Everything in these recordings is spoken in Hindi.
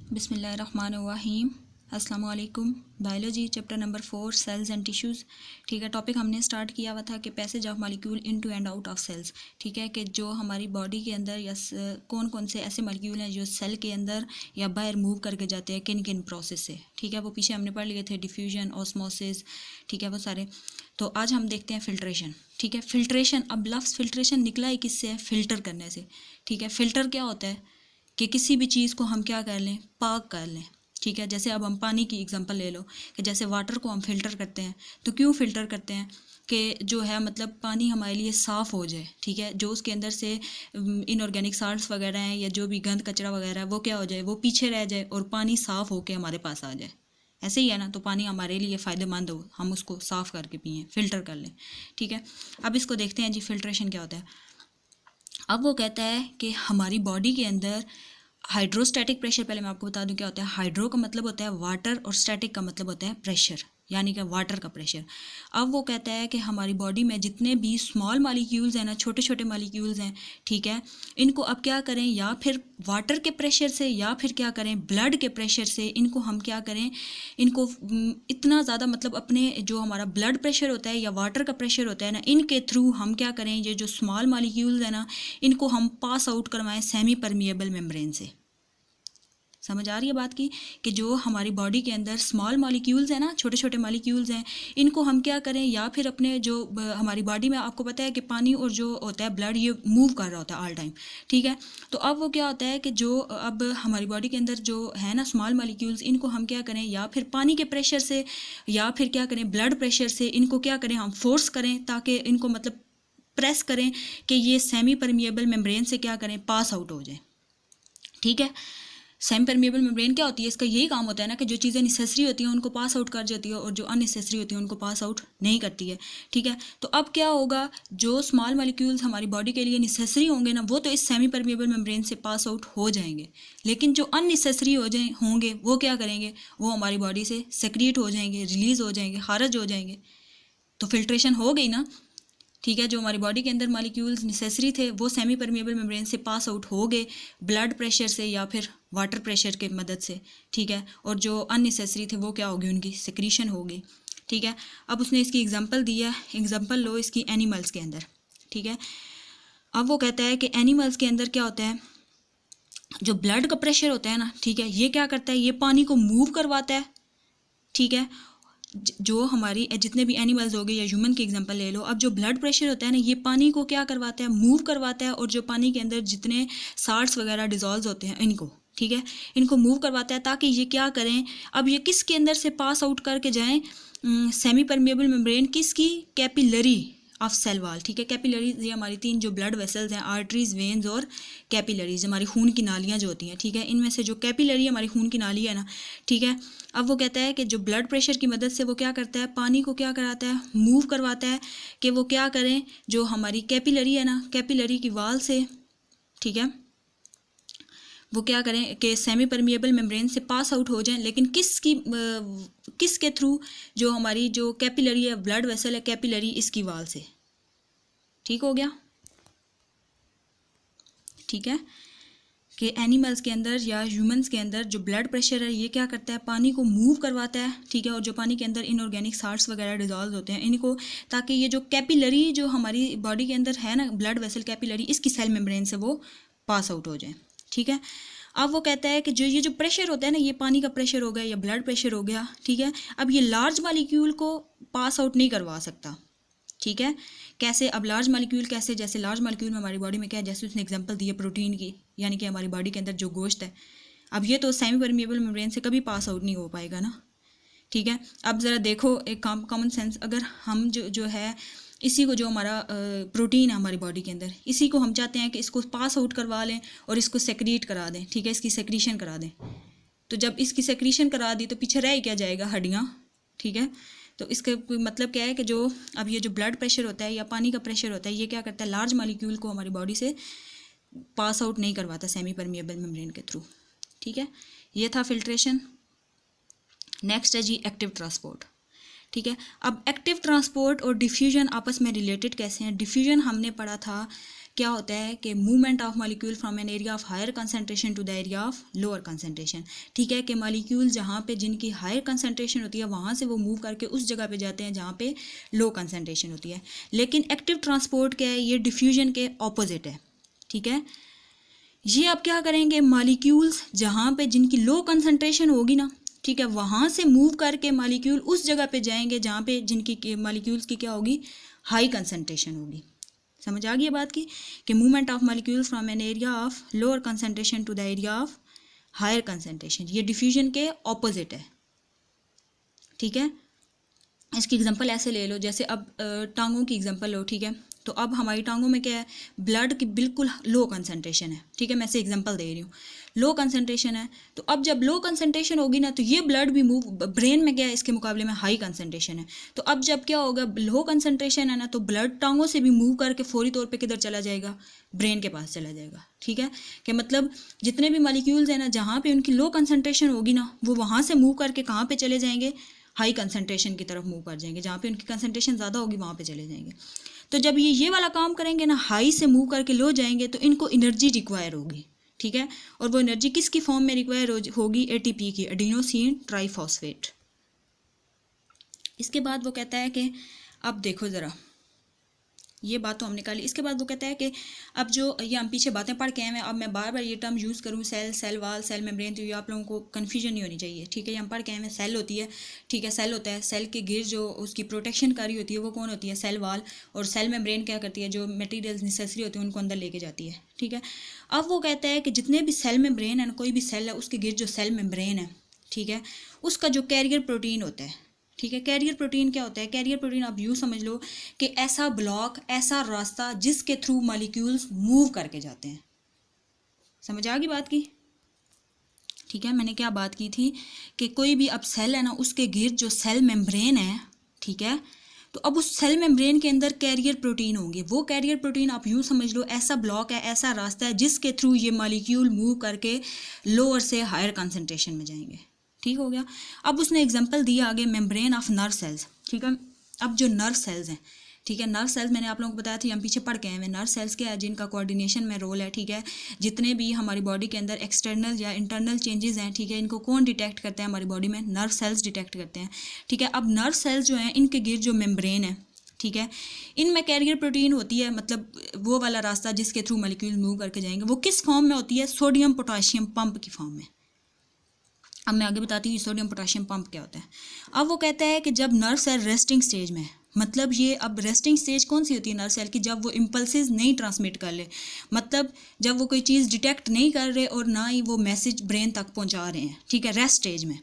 बिस्मिल्लाहिर्रहमानिर्रहीम। अस्सलाम वालेकुम। Biology chapter number 4 cells and tissues. ठीक है, टॉपिक हमने स्टार्ट किया हुआ था कि passage of molecule into and out of cells. ठीक है, कि जो हमारी बॉडी के अंदर या कौन कौन से ऐसे मॉलिक्यूल हैं जो सेल के अंदर या बाहर मूव करके जाते हैं किन किन प्रोसेस से। ठीक है, वो पीछे हमने पढ़ लिए थे, डिफ्यूजन, ऑस्मोसिस, ठीक है, वो सारे। तो आज हम देखते हैं फ़िल्ट्रेशन। ठीक है, फ़िल्ट्रेशन, अब लफ्ज़ फ़िल्ट्रेशन निकला ही किससे है? फ़िल्टर करने से। ठीक है, फ़िल्टर क्या होता है कि किसी भी चीज़ को हम क्या कर लें, पाक कर लें। ठीक है, जैसे अब हम पानी की एग्जांपल ले लो कि जैसे वाटर को हम फ़िल्टर करते हैं, तो क्यों फ़िल्टर करते हैं कि जो है मतलब पानी हमारे लिए साफ़ हो जाए। ठीक है, जो उसके अंदर से इनऑर्गेनिक साल्ट्स वगैरह हैं या जो भी गंद कचरा वगैरह है वो क्या हो जाए, वो पीछे रह जाए और पानी साफ़ होकर हमारे पास आ जाए। ऐसे ही है ना, तो पानी हमारे लिए फ़ायदेमंद हो, हम उसको साफ़ करके पिएँ, फ़िल्टर कर लें। ठीक है, अब इसको देखते हैं जी, फ़िल्ट्रेशन क्या होता है। अब वो कहता है कि हमारी बॉडी के अंदर हाइड्रोस्टैटिक प्रेशर, पहले मैं आपको बता दूं क्या होता है। हाइड्रो का मतलब होता है वाटर और स्टैटिक का मतलब होता है प्रेशर, यानी कि वाटर का प्रेशर। अब वो कहता है कि हमारी बॉडी में जितने भी स्मॉल मॉलिक्यूल्स हैं ना, छोटे छोटे मॉलिक्यूल्स हैं, ठीक है, इनको अब क्या करें, या फिर वाटर के प्रेशर से या फिर क्या करें, ब्लड के प्रेशर से इनको हम क्या करें, इनको इतना ज़्यादा मतलब अपने जो हमारा ब्लड प्रेशर होता है या वाटर का प्रेशर होता है ना, इनके थ्रू हम क्या करें, ये जो स्मॉल मॉलिक्यूल्स हैं ना, इनको हम पास आउट करवाएं सेमी परमिएबल मेम्ब्रेन से। समझ आ रही है बात की कि जो हमारी बॉडी के अंदर स्मॉल मॉलिक्यूल्स हैं ना, छोटे छोटे मॉलिक्यूल्स हैं, इनको हम क्या करें, या फिर अपने जो हमारी बॉडी में आपको पता है कि पानी और जो होता है ब्लड, ये मूव कर रहा होता है ऑल टाइम। ठीक है, तो अब वो क्या होता है कि जो अब हमारी बॉडी के अंदर जो है ना स्मॉल मॉलिक्यूल्स, इनको हम क्या करें, या फिर पानी के प्रेशर से या फिर क्या करें, ब्लड प्रेशर से इनको क्या करें, हम फोर्स करें, ताकि इनको मतलब प्रेस करें कि ये सेमी परमिएबल मेम्ब्रेन से क्या करें, पास आउट हो जाए। ठीक है, सेमी परमिएबल मेम्ब्रेन क्या होती है, इसका यही काम होता है ना कि जो चीज़ें नेसेसरी होती हैं उनको पास आउट कर जाती है और जो अननेसेसरी होती हैं उनको पास आउट नहीं करती है। ठीक है, तो अब क्या होगा, जो स्मॉल मॉलिक्यूल्स हमारी बॉडी के लिए नेसेसरी होंगे ना, वो तो इस सेमी परमिएबल मेम्ब्रेन से पास आउट हो जाएंगे, लेकिन जो अननेसेसरी होंगे वो क्या करेंगे, वो हमारी बॉडी से सेक्रीट हो जाएंगे, रिलीज़ हो जाएंगे, खारिज हो जाएंगे। तो फिल्ट्रेशन हो गई ना। ठीक है, जो हमारी बॉडी के अंदर मॉलिक्यूल्स नेसेसरी थे वो सेमी परमिएबल मेम्ब्रेन से पास आउट हो गए, ब्लड प्रेशर से या फिर वाटर प्रेशर के मदद से। ठीक है, और जो अननेसेसरी थे वो क्या होगी, उनकी सिक्रीशन होगी। ठीक है, अब उसने इसकी एग्जांपल दिया, एग्जांपल लो इसकी एनिमल्स के अंदर। ठीक है, अब वो कहता है कि एनिमल्स के अंदर क्या होता है, जो ब्लड का प्रेशर होता है ना, ठीक है, ये क्या करता है, ये पानी को मूव करवाता है। ठीक है, जो हमारी जितने भी एनिमल्स हो गए या ह्यूमन की एग्जांपल ले लो, अब जो ब्लड प्रेशर होता है ना, ये पानी को क्या करवाता है, मूव करवाता है, और जो पानी के अंदर जितने साल्ट्स वगैरह डिजॉल्व होते हैं इनको, ठीक है, इनको मूव करवाता है ताकि ये क्या करें, अब ये किसके अंदर से पास आउट करके जाएं, सेमी परमिएबल मेम्ब्रेन किसकी, कैपिलरी ऑफ सेल वॉल। ठीक है, कैपिलरीज ये हमारी तीन जो ब्लड वेसल्स हैं, आर्टरीज, वेन्स और कैपिलरीज, हमारी खून की नालियाँ जो होती हैं। ठीक है, इनमें से जो कैपिलरी हमारी खून की नाली है ना, ठीक है, अब वो कहता है कि जो ब्लड प्रेशर की मदद से वो क्या करता है, पानी को क्या कराता है, मूव करवाता है, कि वो क्या करें, जो हमारी कैपिलरी है ना, कैपिलरी की वाल से, ठीक है, वो क्या करें कि सेमी परमिएबल मेम्ब्रेन से पास आउट हो जाएं, लेकिन किसके थ्रू, जो हमारी जो कैपिलरी है, ब्लड वेसल है, कैपिलरी, इसकी वाल से। ठीक हो गया। ठीक है, कि एनिमल्स के अंदर या ह्यूमंस के अंदर जो ब्लड प्रेशर है ये क्या करता है, पानी को मूव करवाता है। ठीक है, और जो पानी के अंदर इनऑर्गेनिक साल्ट्स वगैरह डिजॉल्व होते हैं इनको, ताकि ये जो कैपिलरी जो हमारी बॉडी के अंदर है ना, ब्लड वेसल कैपिलरी, इसकी सेल मेम्ब्रेन से वो पास आउट हो जाए। ठीक है, अब वो कहता है कि जो ये जो प्रेशर होता है ना, ये पानी का प्रेशर हो गया या ब्लड प्रेशर हो गया। ठीक है, अब ये लार्ज मॉलिक्यूल को पास आउट नहीं करवा सकता। ठीक है, कैसे, अब लार्ज मॉलिक्यूल कैसे, जैसे लार्ज मॉलिक्यूल में हमारी बॉडी में क्या है, जैसे उसने एग्जांपल दी है प्रोटीन की, यानी कि हमारी बॉडी के अंदर जो गोश्त है, अब ये तो सेमी परमिएबल मेम्ब्रेन से कभी पास आउट नहीं हो पाएगा ना। ठीक है, अब ज़रा देखो एक कॉमन सेंस, अगर हम जो है इसी को, जो हमारा प्रोटीन है हमारी बॉडी के अंदर, इसी को हम चाहते हैं कि इसको पास आउट करवा लें और इसको सेक्रीट करा दें। ठीक है, इसकी सेक्रीशन करा दें, तो जब इसकी सेक्रीशन करा दी तो पीछे रह क्या जाएगा, हड्डियाँ। ठीक है, तो इसका मतलब क्या है कि जो अब ये जो ब्लड प्रेशर होता है या पानी का प्रेशर होता है, ये क्या करता है, लार्ज मॉलिक्यूल को हमारी बॉडी से पास आउट नहीं करवाता सेमी परमिएबल मेम्ब्रेन के थ्रू। ठीक है, ये था फिल्ट्रेशन। नेक्स्ट है जी एक्टिव ट्रांसपोर्ट। ठीक है, अब एक्टिव ट्रांसपोर्ट और डिफ्यूजन आपस में रिलेटेड कैसे हैं। डिफ्यूजन हमने पढ़ा था क्या होता है कि movement of molecule from an area of higher concentration to the area of lower concentration. ठीक है, कि मॉलिक्यूल जहाँ पे जिनकी हायर कंसनट्रेशन होती है वहाँ से वो मूव करके उस जगह पे जाते हैं जहाँ पे लो कंसनट्रेशन होती है। लेकिन एक्टिव ट्रांसपोर्ट क्या है, ये डिफ्यूजन के ऑपोजिट है। ठीक है, ये आप क्या करेंगे, मॉलिक्यूल्स जहाँ पे जिनकी लो कंसनट्रेशन होगी ना, ठीक है, वहाँ से मूव करके मॉलिक्यूल उस जगह पे जाएंगे जहाँ पे जिनकी मॉलिक्यूल्स की क्या होगी, हाई कंसनट्रेशन होगी। समझ आ गई बात की कि movement of molecules from an area of lower concentration to the area of higher concentration, ये डिफ्यूजन के ऑपोजिट है। ठीक है, इसकी एग्जांपल ऐसे ले लो, जैसे अब टांगों की एग्जांपल लो। ठीक है, तो अब हमारी टांगों में क्या है, ब्लड की बिल्कुल लो कंसनट्रेशन है। ठीक है, मैं से एग्जांपल दे रही हूँ, लो कंसनट्रेशन है। तो अब जब लो कंसनट्रेशन होगी ना, तो ये ब्लड भी मूव, ब्रेन में क्या है इसके मुकाबले में हाई कंसनट्रेशन है। तो अब जब क्या होगा, लो कंसनट्रेशन है ना, तो ब्लड टांगों से भी मूव करके फौरी तौर पे किधर चला जाएगा, ब्रेन के पास चला जाएगा। ठीक है, कि मतलब जितने भी मॉलिक्यूल्स हैं ना, जहाँ पे उनकी लो कंसनट्रेशन होगी ना, वो वहाँ से मूव करके कहाँ पे चले जाएंगे, हाई कंसनट्रेशन की तरफ मूव कर जाएंगे। जहाँ पे उनकी कंसनट्रेशन ज़्यादा होगी वहाँ पे चले जाएंगे। तो जब ये वाला काम करेंगे ना, हाई से मूव करके लो जाएंगे, तो इनको एनर्जी रिक्वायर होगी। ठीक है, और वो एनर्जी किसकी फॉर्म में रिक्वायर होगी, एटीपी की, एडिनोसिन ट्राइफॉस्फेट। इसके बाद वो कहता है कि अब देखो ज़रा, ये बात तो हमने कर ली। इसके बाद वो कहता है कि अब जो ये हम पीछे बातें पढ़ के आए हैं, अब मैं बार बार ये टर्म यूज़ करूँ, cell, cell wall, cell membrane, तो ये आप लोगों को कन्फ्यूजन नहीं होनी चाहिए। ठीक है, ये हम पढ़ के आए हैं, सेल होती है। ठीक है, सेल होता है, सेल के गिर जो उसकी प्रोटेक्शन कर रही होती है वो कौन होती है, सेल वाल। और सेल मेम्ब्रेन क्या करती है, जो मटेरियल्स नेसेसरी होती है उनको अंदर लेके जाती है। ठीक है, अब वो कहता है कि जितने भी सेल मेम्ब्रेन है ना, कोई भी सेल है उसके गिर जो सेल मेम्ब्रेन है, ठीक है, उसका जो कैरियर प्रोटीन होता है। ठीक है, कैरियर प्रोटीन क्या होता है, कैरियर प्रोटीन आप यूँ समझ लो कि ऐसा ब्लॉक, ऐसा रास्ता जिसके थ्रू मॉलिक्यूल्स मूव करके जाते हैं। समझ आ गई बात की। ठीक है, मैंने क्या बात की थी कि कोई भी अब सेल है ना, उसके गिर्द जो सेल मेम्ब्रेन है, ठीक है, तो अब उस सेल मेम्ब्रेन के अंदर कैरियर प्रोटीन होंगे। वो कैरियर प्रोटीन आप यूँ समझ लो ऐसा ब्लॉक है, ऐसा रास्ता है जिसके थ्रू ये मॉलिक्यूल मूव करके लोअर से हायर कंसनट्रेशन में जाएंगे। ठीक हो गया। अब उसने एग्जांपल दिया आगे, मेम्ब्रेन ऑफ नर्व सेल्स। ठीक है, अब जो नर्व सेल्स हैं, ठीक है, नर्व सेल्स मैंने आप लोगों को बताया था, हम पीछे पढ़ के आए हैं। नर्व सेल्स क्या है, जिनका कोऑर्डिनेशन में रोल है। ठीक है, जितने भी हमारी बॉडी के अंदर एक्सटर्नल या इंटरनल चेंजेस हैं, ठीक है, इनको कौन डिटेक्ट करते हैं हमारी बॉडी में, नर्व सेल्स डिटेक्ट करते हैं। ठीक है, अब नर्व सेल्स जो हैं, इनके गिर्द जो मेम्ब्रेन है, ठीक है, इनमें कैरियर प्रोटीन होती है, मतलब वो वाला रास्ता जिसके थ्रू मॉलिक्यूल मूव करके जाएंगे। वो किस फॉर्म में होती है, सोडियम पोटाशियम पंप की फॉर्म में। अब मैं आगे बताती हूँ सोडियम पोटाशियम पंप क्या होता है। अब वो कहता है कि जब नर्व सेल रेस्टिंग स्टेज में है, मतलब ये अब रेस्टिंग स्टेज कौन सी होती है नर्व सेल की, जब वो इम्पल्सेस नहीं ट्रांसमिट कर ले, मतलब जब वो कोई चीज़ डिटेक्ट नहीं कर रहे और ना ही वो मैसेज ब्रेन तक पहुँचा रहे हैं। ठीक है, रेस्ट स्टेज में।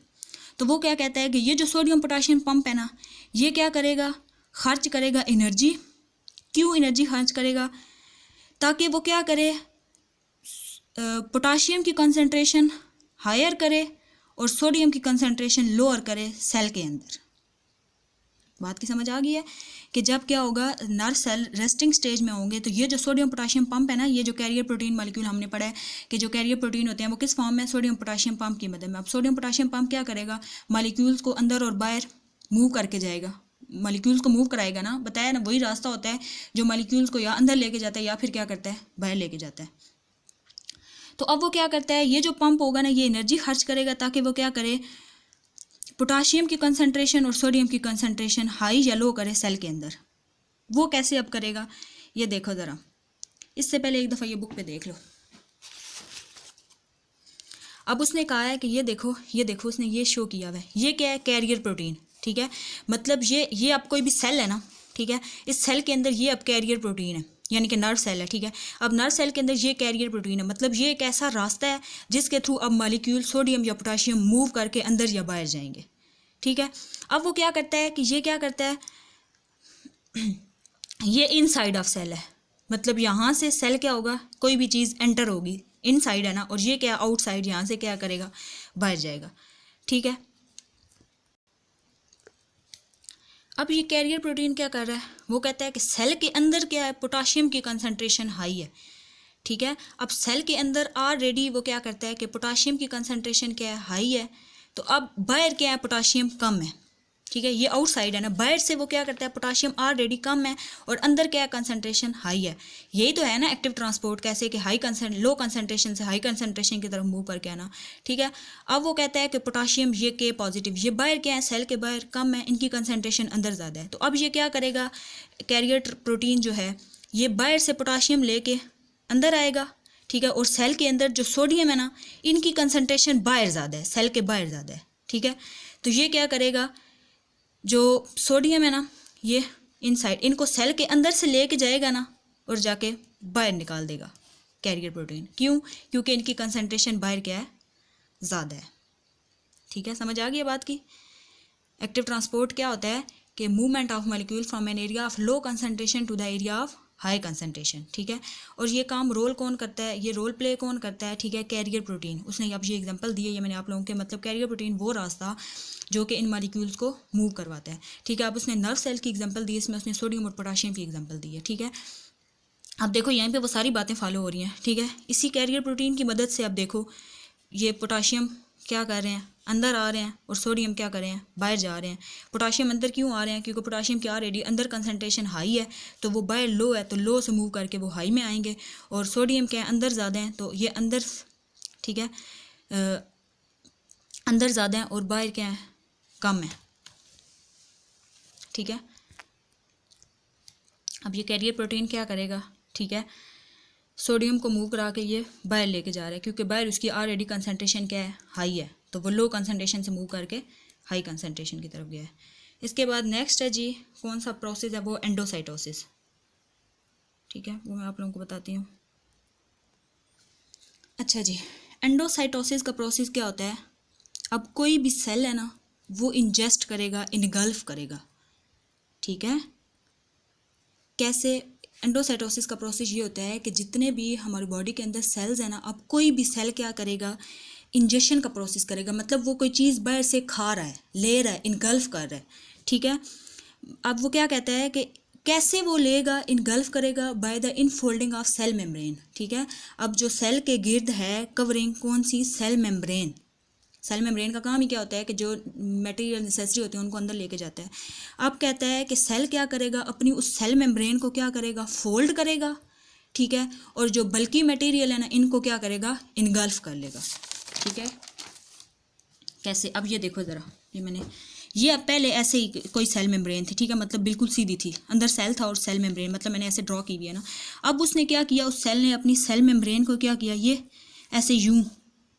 तो वो क्या कहता है कि ये जो सोडियम पोटाशियम पंप है ना, ये क्या करेगा, खर्च करेगा एनर्जी। क्यों एनर्जी खर्च करेगा, ताकि वो क्या करे, पोटाशियम की कंसनट्रेशन हायर करे और सोडियम की कंसनट्रेशन लोअर करे सेल के अंदर। बात की समझ आ गई है कि जब क्या होगा, नर्व सेल रेस्टिंग स्टेज में होंगे, तो ये जो सोडियम पोटाशियम पंप है ना, ये जो कैरियर प्रोटीन मॉलिक्यूल हमने पढ़ा है कि जो कैरियर प्रोटीन होते हैं वो किस फॉर्म में, सोडियम पोटाशियम पंप की मदद में। अब सोडियम पोटाशियम पंप क्या करेगा, मॉलिक्यूल्स को अंदर और बाहर मूव करके जाएगा, मॉलिक्यूल्स को मूव कराएगा ना, बताया ना, वही रास्ता होता है जो मॉलिक्यूल्स को या अंदर लेके जाता है या फिर क्या करता है, बाहर लेके जाता है। तो अब वो क्या करता है, ये जो पंप होगा ना, ये एनर्जी खर्च करेगा ताकि वो क्या करे, पोटाशियम की कंसंट्रेशन और सोडियम की कंसंट्रेशन हाई या लो करे सेल के अंदर। वो कैसे अब करेगा, ये देखो ज़रा, इससे पहले एक दफ़ा ये बुक पे देख लो। अब उसने कहा है कि ये देखो उसने ये शो किया हुआ है, ये क्या है, कैरियर प्रोटीन। ठीक है, मतलब ये अब कोई भी सेल है ना, ठीक है, इस सेल के अंदर ये अब कैरियर प्रोटीन है, यानी कि नर्व सेल है। ठीक है, अब नर्व सेल के अंदर ये कैरियर प्रोटीन है, मतलब ये एक ऐसा रास्ता है जिसके थ्रू अब मॉलिक्यूल सोडियम या पोटाशियम मूव करके अंदर या बाहर जाएंगे। ठीक है, अब वो क्या करता है कि ये क्या करता है, ये इनसाइड ऑफ सेल है, मतलब यहाँ से सेल क्या होगा, कोई भी चीज़ एंटर होगी, इनसाइड है ना, और ये क्या आउटसाइड, यहाँ से क्या करेगा, बाहर जाएगा। ठीक है, अब ये कैरियर प्रोटीन क्या कर रहा है, वो कहता है कि सेल के अंदर क्या है, पोटाशियम की कंसंट्रेशन हाई है। ठीक है, अब सेल के अंदर ऑलरेडी वो क्या करता है कि पोटाशियम की कंसंट्रेशन क्या है, हाई है, तो अब बाहर क्या है, पोटाशियम कम है। ठीक है, ये आउटसाइड है ना, बाहर से वो क्या करता है, पोटाशियम ऑलरेडी कम है और अंदर क्या है, कंसंट्रेशन हाई है। यही तो है ना एक्टिव ट्रांसपोर्ट, कैसे कि लो कंसंट्रेशन से हाई कंसंट्रेशन की तरफ मूव करके आना। ठीक है, अब वो कहता है कि पोटाशियम ये के पॉजिटिव, ये बाहर क्या है, सेल के बाहर कम है, इनकी कंसंट्रेशन अंदर ज़्यादा है। तो अब ये क्या करेगा, कैरियर प्रोटीन जो है ये बाहर से पोटाशियम लेके अंदर आएगा। ठीक है, और सेल के अंदर जो सोडियम है ना, इनकी कंसंट्रेशन बाहर ज़्यादा है, सेल के बाहर ज़्यादा है। ठीक है, तो ये क्या करेगा, जो सोडियम है ना ये इनसाइड, इनको सेल के अंदर से लेके जाएगा ना और जाके बाहर निकाल देगा कैरियर प्रोटीन। क्यों, क्योंकि इनकी कंसंट्रेशन बाहर क्या है, ज़्यादा है। ठीक है, समझ आ गई बात की। एक्टिव ट्रांसपोर्ट क्या होता है कि movement of molecule from an area of low concentration to the area of high concentration. ठीक है, और ये काम रोल कौन करता है, ये रोल प्ले कौन करता है, ठीक है, कैरियर प्रोटीन। उसने अब ये एग्जांपल दिए, ये मैंने आप लोगों के, मतलब कैरियर प्रोटीन वो रास्ता जो कि इन मॉलिक्यूल्स को मूव करवाता है। ठीक है, अब उसने नर्व सेल की एग्जांपल दी, इसमें उसने सोडियम और पोटाशियम की एग्जांपल दी है। ठीक है, अब देखो यहाँ पे वो सारी बातें फॉलो हो रही हैं। ठीक है, इसी कैरियर प्रोटीन की मदद से अब देखो ये पोटाशियम क्या कर रहे हैं, अंदर आ रहे हैं, और सोडियम क्या कर रहे हैं, बाहर जा रहे हैं। पोटाशियम अंदर क्यों आ रहे हैं, क्योंकि पोटाशियम की ऑलरेडी अंदर कंसंट्रेशन हाई है, तो वो बाहर लो है, तो लो से मूव करके वो हाई में आएंगे। और सोडियम क्या है, अंदर ज़्यादा है, तो ये अंदर, ठीक है, अंदर ज़्यादा है और बाहर क्या है, कम है। ठीक है, अब ये कैरियर प्रोटीन क्या करेगा, ठीक है, सोडियम को मूव करा के ये बाहर लेके जा रहा है, क्योंकि बाहर उसकी ऑलरेडी कंसंट्रेशन क्या है, हाई है, तो वो लो कंसंट्रेशन से मूव करके हाई कंसंट्रेशन की तरफ गया है। इसके बाद नेक्स्ट है जी, कौन सा प्रोसेस है, वो एंडोसाइटोसिस। ठीक है, वो मैं आप लोगों को बताती हूँ। अच्छा जी, एंडोसाइटोसिस का प्रोसेस क्या होता है, अब कोई भी सेल है ना वो इंजेस्ट करेगा, इनगल्फ करेगा। ठीक है, कैसे, एंडोसाइटोसिस का प्रोसेस ये होता है कि जितने भी हमारी बॉडी के अंदर सेल्स हैं ना, अब कोई भी सेल क्या करेगा, इंजेक्शन का प्रोसेस करेगा, मतलब वो कोई चीज़ बाहर से खा रहा है, ले रहा है, इनगल्फ कर रहा है। ठीक है, अब वो क्या कहता है कि कैसे वो लेगा, इनगल्फ करेगा, by the infolding of cell membrane. ठीक है, अब जो सेल के गिर्द है कवरिंग, कौन सी, सेल मेम्ब्रेन। सेल मेम्ब्रेन का काम ही क्या होता है कि जो मटेरियल नेसेसरी होते हैं उनको अंदर लेके जाता है। अब कहता है कि सेल क्या करेगा, अपनी उस सेल मेम्ब्रेन को क्या करेगा, फोल्ड करेगा। ठीक है, और जो बल्की मटेरियल है ना, इनको क्या करेगा, इनगल्फ कर लेगा। ठीक है, कैसे, अब ये देखो ज़रा, ये मैंने, ये अब पहले ऐसे ही कोई सेल मेम्ब्रेन थी। ठीक है, मतलब बिल्कुल सीधी थी, अंदर सेल था और सेल मेम्ब्रेन, मतलब मैंने ऐसे ड्रॉ की हुई है ना। अब उसने क्या किया, उस सेल ने अपनी सेल मेम्ब्रेन को क्या किया, ये ऐसे यूं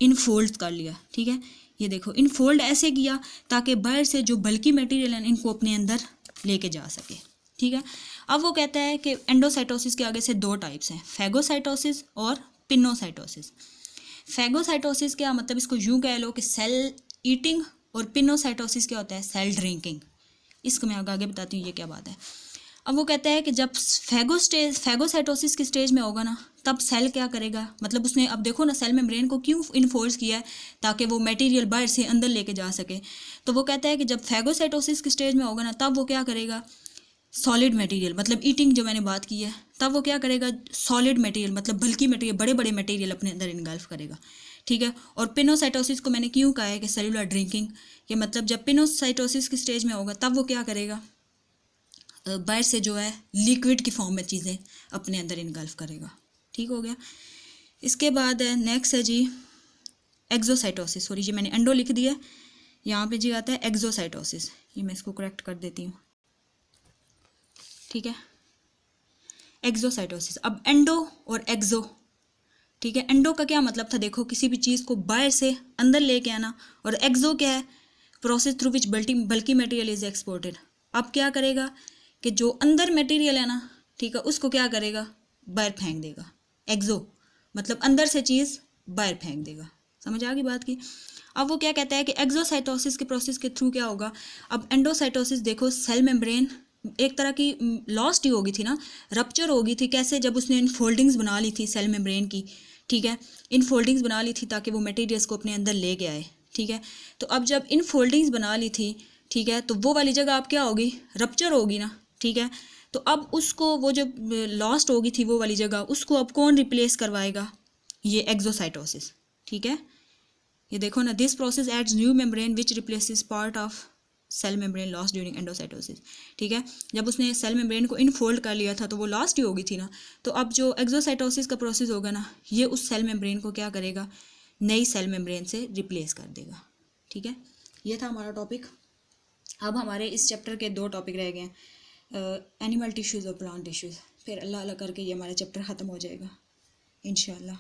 इनफोल्ड कर लिया। ठीक है, ये देखो इनफोल्ड ऐसे किया ताकि बाहर से जो बल्की मटेरियल है इनको अपने अंदर लेके जा सके। ठीक है, अब वो कहता है कि एंडोसाइटोसिस के आगे से दो टाइप्स हैं, फैगोसाइटोसिस और पिनोसाइटोसिस। फैगोसाइटोसिस क्या मतलब, इसको यूं कह लो कि सेल ईटिंग, और पिनोसाइटोसिस क्या होता है, सेल ड्रिंकिंग। इसको मैं आगे बताती हूँ ये क्या बात है। अब वो कहता है कि जब फैगोसाइटोसिस की स्टेज में होगा ना, तब सेल क्या करेगा, मतलब उसने, अब देखो ना सेल मेम्ब्रेन को क्यों इनफोर्स किया है, ताकि वो मटेरियल बाहर से अंदर लेके जा सके। तो वो कहता है कि जब फैगोसाइटोसिस की स्टेज में होगा ना, तब वो क्या करेगा, सॉलिड मटेरियल, मतलब ईटिंग जो मैंने बात की है, तब वो क्या करेगा, सॉलिड मटेरियल, मतलब बल्कि मटेरियल, बड़े बड़े मटेरियल अपने अंदर इनगल्फ करेगा। ठीक है, और पिनोसाइटोसिस को मैंने क्यों कहा है कि सेलुलर ड्रिंकिंग, कि मतलब जब पिनोसाइटोसिस की स्टेज में होगा तब वो क्या करेगा, बाहर से जो है लिक्विड की फॉर्म में चीज़ें अपने अंदर इनगल्फ करेगा। ठीक हो गया। इसके बाद है नेक्स्ट है जी एक्सोसाइटोसिस, सॉरी जी मैंने एंडो लिख दिया, यहाँ पे जी आता है एक्सोसाइटोसिस, ये मैं इसको करेक्ट कर देती हूँ। ठीक है, एक्सोसाइटोसिस, अब एंडो और एक्सो, ठीक है, एंडो का क्या मतलब था, देखो किसी भी चीज़ को बाहर से अंदर लेके आना, और एक्सो क्या है, प्रोसेस थ्रू विच बल्कि मटेरियल इज एक्सपोर्टेड। अब क्या करेगा कि जो अंदर मटेरियल है ना, ठीक है, उसको क्या करेगा, बाहर फेंक देगा। एक्सो मतलब अंदर से चीज़ बाहर फेंक देगा। समझ आ गई बात की। अब वो क्या कहता है कि एक्सोसाइटोसिस के प्रोसेस के थ्रू क्या होगा, अब एंडोसाइटोसिस देखो, सेल मेम्ब्रेन एक तरह की लॉस्ट ही होगी थी ना, रप्चर हो गई थी। कैसे, जब उसने इन फोल्डिंग्स बना ली थी सेल मेम्ब्रेन की, ठीक है, इन फोल्डिंग्स बना ली थी ताकि वो मटेरियल्स को अपने अंदर ले गया है। ठीक है, तो अब जब इन फोल्डिंग्स बना ली थी, ठीक है, तो वो वाली जगह अब क्या होगी, रप्चर होगी ना। ठीक है, तो अब उसको, वो जो लॉस्ट होगी थी वो वाली जगह, उसको अब कौन रिप्लेस करवाएगा, ये एक्सोसाइटोसिस। ठीक है, ये देखो ना, this process adds new membrane which replaces part of cell membrane lost during endocytosis. ठीक है, जब उसने सेल मेम्ब्रेन को इनफोल्ड कर लिया था तो वो लॉस्ट ही होगी थी ना। तो अब जो एक्सोसाइटोसिस का प्रोसेस होगा ना, ये उस सेल मेम्ब्रेन को क्या करेगा, नई सेल मेम्ब्रेन से रिप्लेस कर देगा। ठीक है, ये था हमारा टॉपिक। अब हमारे इस चैप्टर के 2 टॉपिक रह गए हैं, एनिमल टिश्यूज़ और प्लांट टिश्यूज़। फिर अल्लाह अल्लाह करके ये हमारा चैप्टर ख़त्म हो जाएगा इंशाल्लाह।